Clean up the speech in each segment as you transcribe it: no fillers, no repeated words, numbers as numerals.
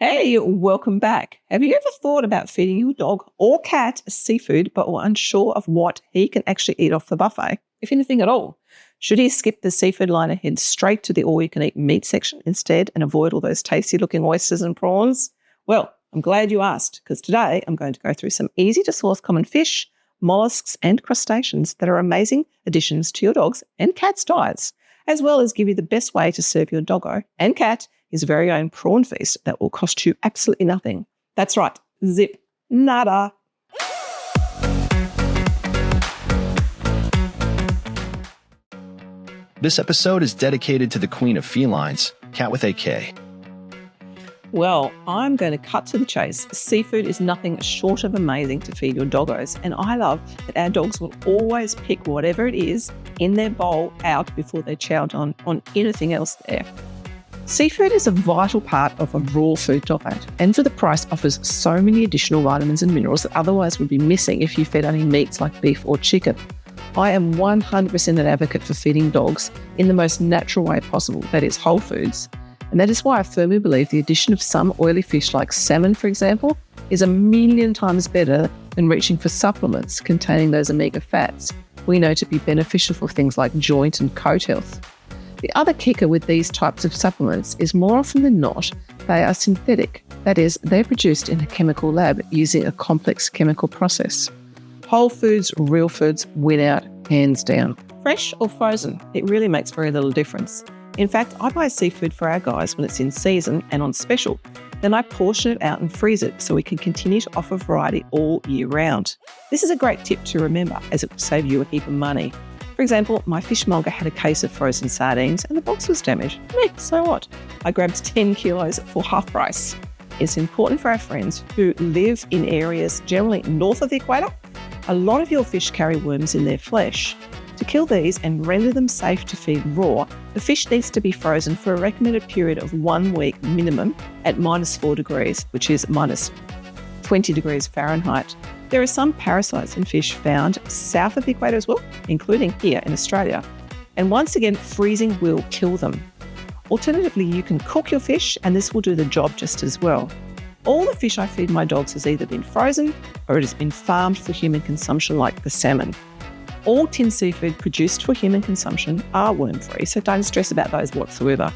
Hey, welcome back. Have you ever thought about feeding your dog or cat seafood but were unsure of what he can actually eat off the buffet, if anything at all? Should he skip the seafood line and head straight to the all-you-can-eat meat section instead and avoid all those tasty-looking oysters and prawns? Well, I'm glad you asked, because today I'm going to go through some easy-to-source common fish, mollusks and crustaceans that are amazing additions to your dog's and cat's diets, as well as give you the best way to serve your doggo and cat his very own prawn feast that will cost you absolutely nothing. That's right, zip, nada. This episode is dedicated to the queen of felines, cat with a K. Well, I'm going to cut to the chase. Seafood is nothing short of amazing to feed your doggos, and I love that our dogs will always pick whatever it is in their bowl out before they chow on anything else there. Seafood is a vital part of a raw food diet, and for the price offers so many additional vitamins and minerals that otherwise would be missing if you fed only meats like beef or chicken. I am 100% an advocate for feeding dogs in the most natural way possible, that is whole foods. And that is why I firmly believe the addition of some oily fish like salmon, for example, is 1,000,000 times better than reaching for supplements containing those omega fats we know to be beneficial for things like joint and coat health. The other kicker with these types of supplements is more often than not, they are synthetic. That is, they're produced in a chemical lab using a complex chemical process. Whole foods, real foods win out, hands down. Fresh or frozen, it really makes very little difference. In fact, I buy seafood for our guys when it's in season and on special. Then I portion it out and freeze it so we can continue to offer variety all year round. This is a great tip to remember, as it will save you a heap of money. For example, my fishmonger had a case of frozen sardines and the box was damaged. So what? I grabbed 10 kilos for half price. It's important for our friends who live in areas generally north of the equator. A lot of your fish carry worms in their flesh. To kill these and render them safe to feed raw, the fish needs to be frozen for a recommended period of 1 week minimum at -4 degrees, which is minus 20 degrees Fahrenheit. There are some parasites in fish found south of the equator as well, including here in Australia. And once again, freezing will kill them. Alternatively, you can cook your fish and this will do the job just as well. All the fish I feed my dogs has either been frozen or it has been farmed for human consumption like the salmon. All tinned seafood produced for human consumption are worm-free, so don't stress about those whatsoever.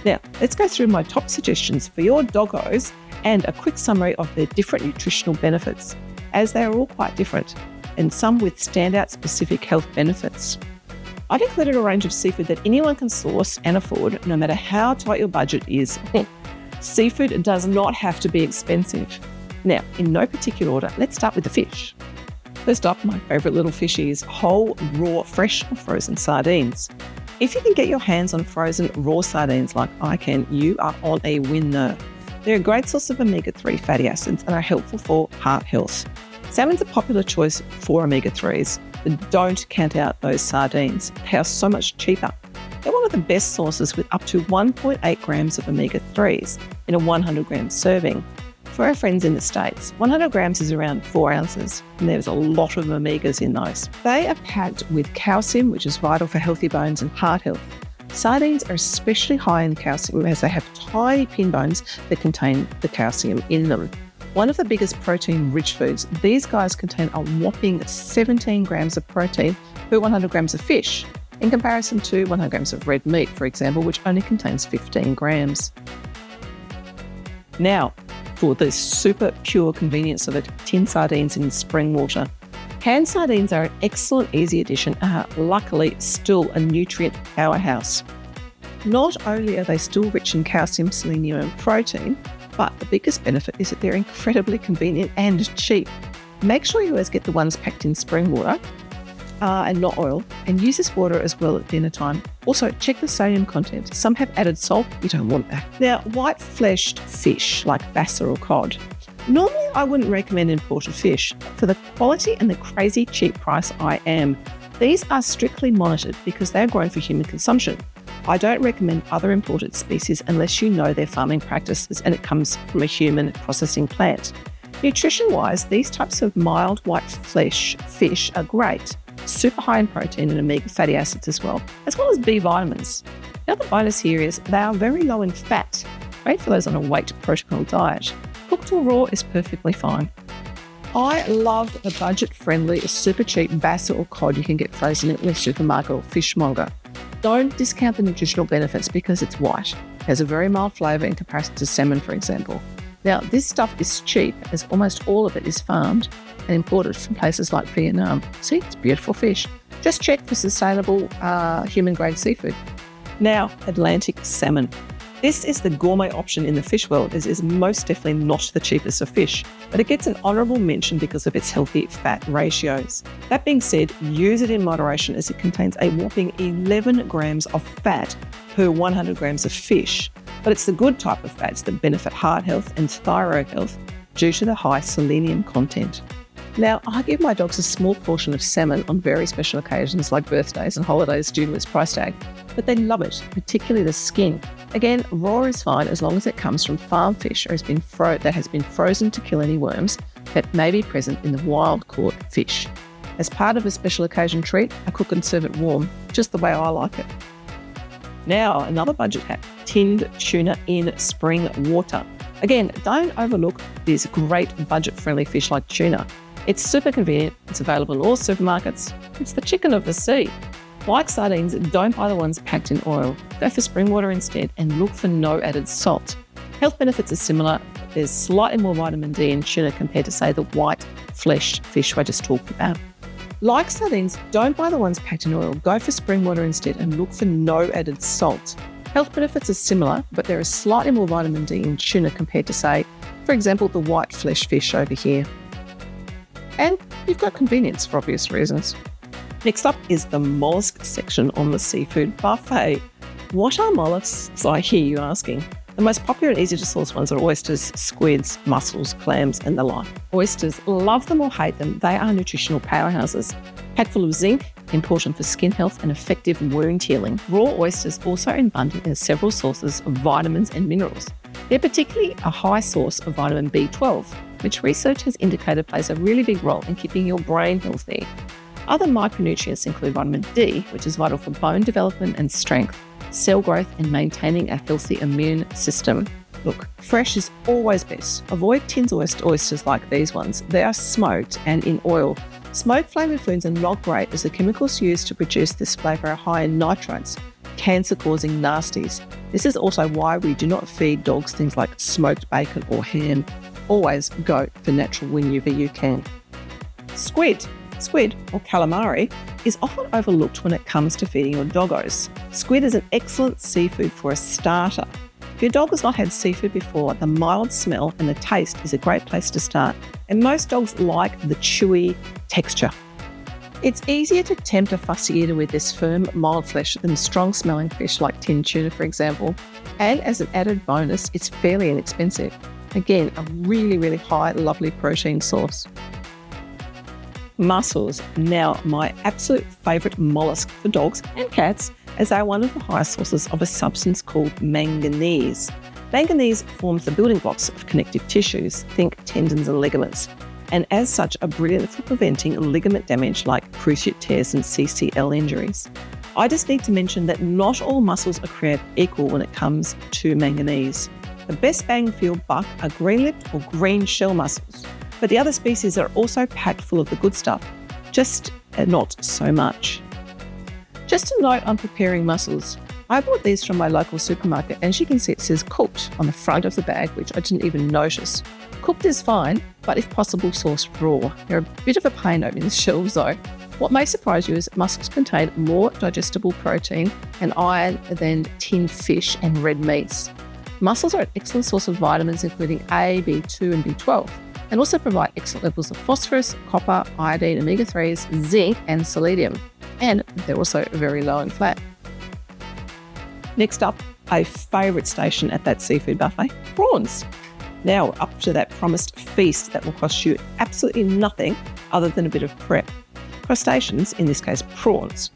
Now, let's go through my top suggestions for your doggos and a quick summary of their different nutritional benefits, as they are all quite different, and some with standout specific health benefits. I've included a range of seafood that anyone can source and afford, no matter how tight your budget is. Seafood does not have to be expensive. Now, in no particular order, let's start with the fish. First up, my favourite little fish is whole, raw, fresh or frozen sardines. If you can get your hands on frozen raw sardines like I can, you are on a winner. They're a great source of omega-3 fatty acids and are helpful for heart health. Salmon's a popular choice for omega-3s, but don't count out those sardines. They are so much cheaper. They're one of the best sources with up to 1.8 grams of omega-3s in a 100 gram serving. For our friends in the States, 100 grams is around 4 ounces, and there's a lot of omegas in those. They are packed with calcium, which is vital for healthy bones and heart health. Sardines are especially high in calcium as they have tiny pin bones that contain the calcium in them. One of the biggest protein-rich foods, these guys contain a whopping 17 grams of protein per 100 grams of fish, in comparison to 100 grams of red meat, for example, which only contains 15 grams. Now, for the super pure convenience of it, tin sardines in Springwater. Canned sardines are an excellent, easy addition and are luckily still a nutrient powerhouse. Not only are they still rich in calcium, selenium and protein, but the biggest benefit is that they're incredibly convenient and cheap. Make sure you always get the ones packed in spring water and not oil, and use this water as well at dinner time. Also, check the sodium content. Some have added salt. You don't want that. Now, white-fleshed fish like bass or cod. Normally, I wouldn't recommend imported fish. For the quality and the crazy cheap price I am, these are strictly monitored because they're grown for human consumption. I don't recommend other imported species unless you know their farming practices and it comes from a human processing plant. Nutrition-wise, these types of mild white flesh fish are great. Super high in protein and omega fatty acids as well as B vitamins. The other bonus here is they are very low in fat. great for those on a weight protocol diet. Cooked or raw is perfectly fine. I love a budget-friendly, super cheap bass or cod you can get frozen at the supermarket or fishmonger. Don't discount the nutritional benefits because it's white. It has a very mild flavour in comparison to salmon, for example. Now, this stuff is cheap as almost all of it is farmed and imported from places like Vietnam. See, it's beautiful fish. Just check for sustainable human-grade seafood. Now, Atlantic salmon. This is the gourmet option in the fish world, as it is most definitely not the cheapest of fish, but it gets an honourable mention because of its healthy fat ratios. That being said, use it in moderation as it contains a whopping 11 grams of fat per 100 grams of fish. But it's the good type of fats that benefit heart health and thyroid health due to the high selenium content. Now, I give my dogs a small portion of salmon on very special occasions like birthdays and holidays due to its price tag, but they love it, particularly the skin. Again, raw is fine as long as it comes from farm fish or that has been frozen to kill any worms that may be present in the wild-caught fish. As part of a special occasion treat, I cook and serve it warm, just the way I like it. Now, another budget hack, tinned tuna in Springwater. Again, don't overlook this great budget-friendly fish like tuna. It's super convenient, it's available in all supermarkets. It's the chicken of the sea. Like sardines, don't buy the ones packed in oil. Go for Springwater instead and look for no added salt. Health benefits are similar, but there's slightly more vitamin D in tuna compared to, say, the white-fleshed fish I just talked about. Like sardines, don't buy the ones packed in oil. Go for Springwater instead and look for no added salt. Health benefits are similar, but there is slightly more vitamin D in tuna compared to, say, for example, the white-fleshed fish over here. And you've got convenience for obvious reasons. Next up is the mollusk section on the seafood buffet. What are mollusks, I hear you asking? The most popular and easy to source ones are oysters, squids, mussels, clams, and the like. Oysters, love them or hate them, they are nutritional powerhouses. Packed full of zinc, important for skin health and effective wound healing. Raw oysters also abundant in several sources of vitamins and minerals. They're particularly a high source of vitamin B12, which research has indicated plays a really big role in keeping your brain healthy. Other micronutrients include vitamin D, which is vital for bone development and strength, cell growth, and maintaining a healthy immune system. Look, fresh is always best. Avoid tinned oysters like these ones. They are smoked and in oil. Smoked flavoured foods are not great as the chemicals used to produce this flavour are high in nitrates, cancer-causing nasties. This is also why we do not feed dogs things like smoked bacon or ham. Always go for natural whenever you can. Squid, or calamari, is often overlooked when it comes to feeding your doggos. Squid is an excellent seafood for a starter. If your dog has not had seafood before, the mild smell and the taste is a great place to start, and most dogs like the chewy texture. It's easier to tempt a fussy eater with this firm, mild flesh than strong-smelling fish like tinned tuna, for example, and as an added bonus, it's fairly inexpensive. Again, a really, really high, lovely protein source. Mussels, now my absolute favourite mollusk for dogs and cats, as they are one of the highest sources of a substance called manganese. Manganese forms the building blocks of connective tissues, think tendons and ligaments, and as such are brilliant for preventing ligament damage like cruciate tears and CCL injuries. I just need to mention that not all mussels are created equal when it comes to manganese. The best bang for your buck are green-lipped or green shell mussels, but the other species are also packed full of the good stuff, just not so much. Just a note on preparing mussels. I bought these from my local supermarket, and as you can see it says cooked on the front of the bag, which I didn't even notice. Cooked is fine, but if possible sourced raw. They're a bit of a pain opening the shells though. What may surprise you is that mussels contain more digestible protein and iron than tinned fish and red meats. Mussels are an excellent source of vitamins including A, B2 and B12, and also provide excellent levels of phosphorus, copper, iodine, omega-3s, zinc and selenium. And they're also very low in fat. Next up, a favourite station at that seafood buffet, prawns. Now up to that promised feast that will cost you absolutely nothing other than a bit of prep. Crustaceans, in this case prawns.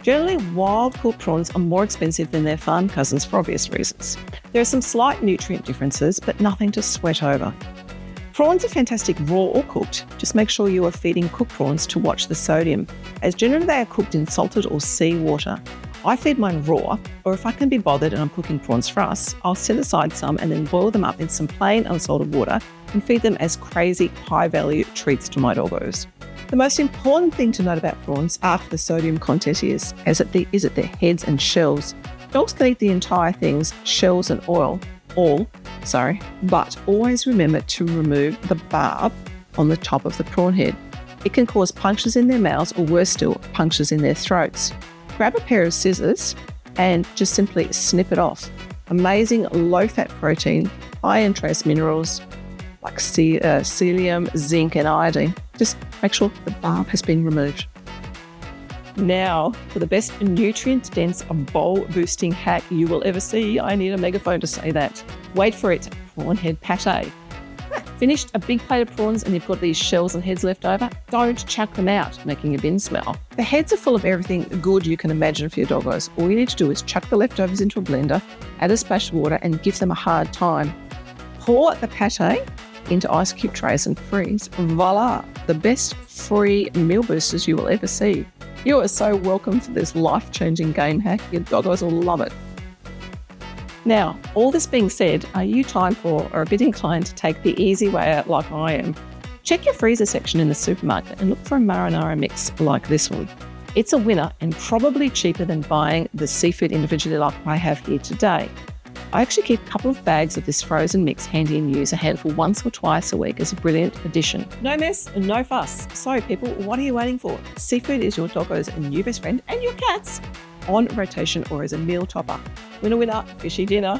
Generally, wild-caught prawns are more expensive than their farm cousins for obvious reasons. There are some slight nutrient differences, but nothing to sweat over. Prawns are fantastic raw or cooked. Just make sure you are feeding cooked prawns to watch the sodium, as generally they are cooked in salted or sea water. I feed mine raw, or if I can be bothered and I'm cooking prawns for us, I'll set aside some and then boil them up in some plain unsalted water and feed them as crazy high-value treats to my doggos. The most important thing to note about prawns after the sodium content is their heads and shells. Dogs can eat the entire things, shells and but always remember to remove the barb on the top of the prawn head. It can cause punctures in their mouths, or worse still, punctures in their throats. Grab a pair of scissors and just simply snip it off. Amazing low-fat protein, high in trace minerals like selenium, zinc and iodine. Just make sure the barb has been removed. Now, for the best nutrient-dense bowl-boosting hack you will ever see, I need a megaphone to say that. Wait for it, prawn head pate. Finished a big plate of prawns and you've got these shells and heads left over? Don't chuck them out, making a bin smell. The heads are full of everything good you can imagine for your doggos. All you need to do is chuck the leftovers into a blender, add a splash of water and give them a hard time. Pour the pate into ice cube trays and freeze. Voila, the best free meal boosters you will ever see. You are so welcome for this life-changing game hack. Your doggos will love it. Now, all this being said, are you time poor or a bit inclined to take the easy way out like I am? Check your freezer section in the supermarket and look for a marinara mix like this one. It's a winner and probably cheaper than buying the seafood individually like I have here today. I actually keep a couple of bags of this frozen mix handy and use a handful once or twice a week as a brilliant addition. No mess and no fuss. So people, what are you waiting for? Seafood is your doggo's new best friend and your cat's on rotation or as a meal topper. Winner, winner, fishy dinner.